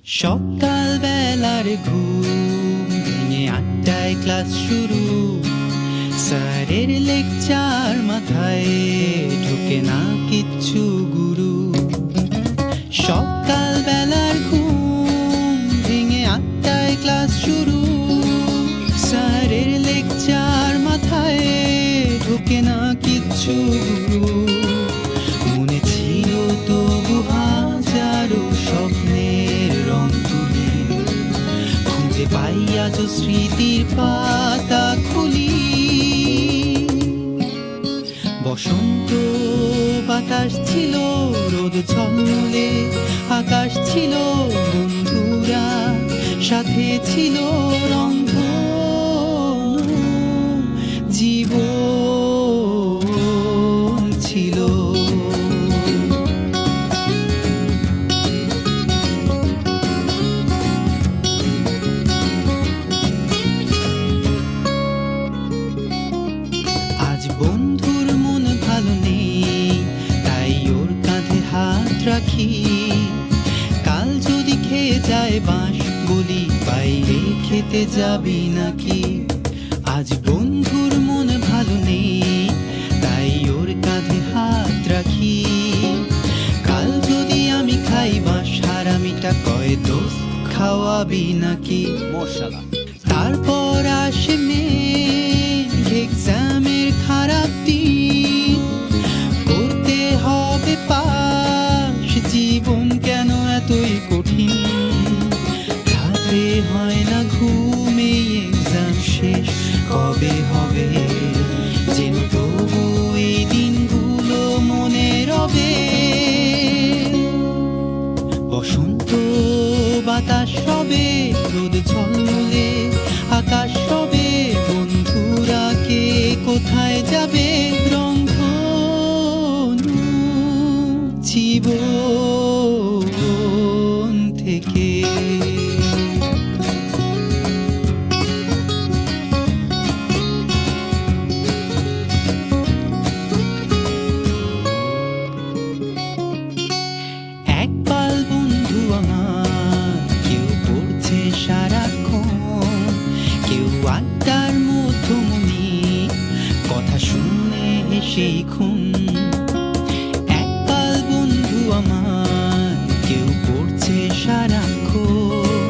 সকাল বেলার ঘুম ভেঙে 8টায় ক্লাস শুরু, স্যারের লেকচার মাথায় ঢোকে না কিচ্ছু গুরু। সকাল বেলার ঘুম ভেঙে 8টায় ক্লাস শুরু, স্যারের লেকচার মাথায় ঢোকে না কিচ্ছু গুরু। মনে ছিল তবু হাজারো স্বপ্নের রং তুলি, খুঁজে পাই আজ স্মৃতির পাতা খুলি। বসন্ত বাতাস ছিল, রোদ ঝলমলে আকাশ ছিল, বন্ধুরা সাথে ছিল, রংধনু জীবন ছিল। আজ বন্ধুর মন ভালো নেই, তাই ওর কাঁধে হাত রাখি। কাল যদি খেয়ে যায় বাঁশ বলি, বাইরে খেতে যাবি নাকি? আজ বন্ধুর মন ভালো নেই, তাই ওর কাঁধে হাত রাখি। কাল যদি আমি খাই বাঁশ, হারামিটা কয় দোস্ত খাওয়াবি নাকি? মশালা তারপর আসে এক্সামের খারাপ দিন, করতে হবে পাস, জীবন কেন এতই কঠিন। রাতে হয় না ঘুমে, এক্সাম শেষ কবে হবে, যেন তবু এই দিনগুলো মনে রবে। বসন্ত বাতাস রবে, রোদ ঝলমলে আকাশ রবে, বন্ধুরা কে কোথায় যাবে, রংধনু জীবন থেকে। একপাল বন্ধু আমার, কেউ পড়ছে সারাক্ষণ, কেউ আড্ডার মধ্যমণি, কথা শুনে হেসেই খুন। একপাল বন্ধু আমার, কেউ পড়ছে সারাক্ষণ,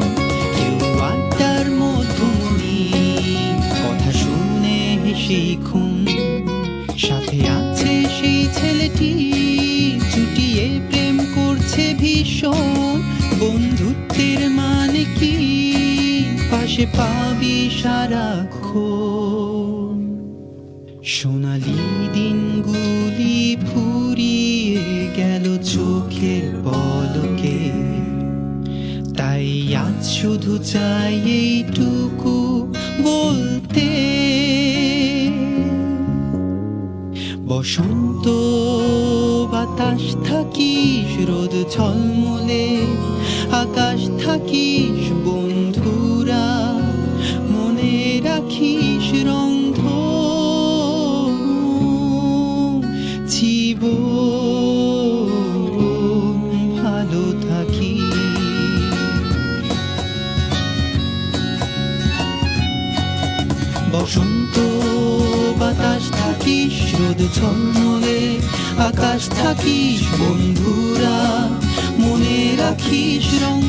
কেউ আড্ডার মধ্যমণি, কথা শুনে হেসেই খুন। সাথে আছে সেই ছেলেটি, চুটিয়ে প্রেম করছে ভীষণ, বন্ধুত্বের মানে কি পাশে পাবি সারাক্ষণ। সোনালি দিনগুলি ফুরিয়ে গেল চোখের পলকে, তাই আজ শুধু চাই এইটুকু বলতে। বসন্ত বাতাস থাকিস, রোদ ঝলমলে আকাশ থাকিস, বন্ধুরা মনে রাখিস, রংধনু জীবন ভালো থাকি। বসন্ত বাতাস থাকিস, রোদ ঝলমলে আকাশ থাকিস, বন্ধুরা মনে রাখিস, রং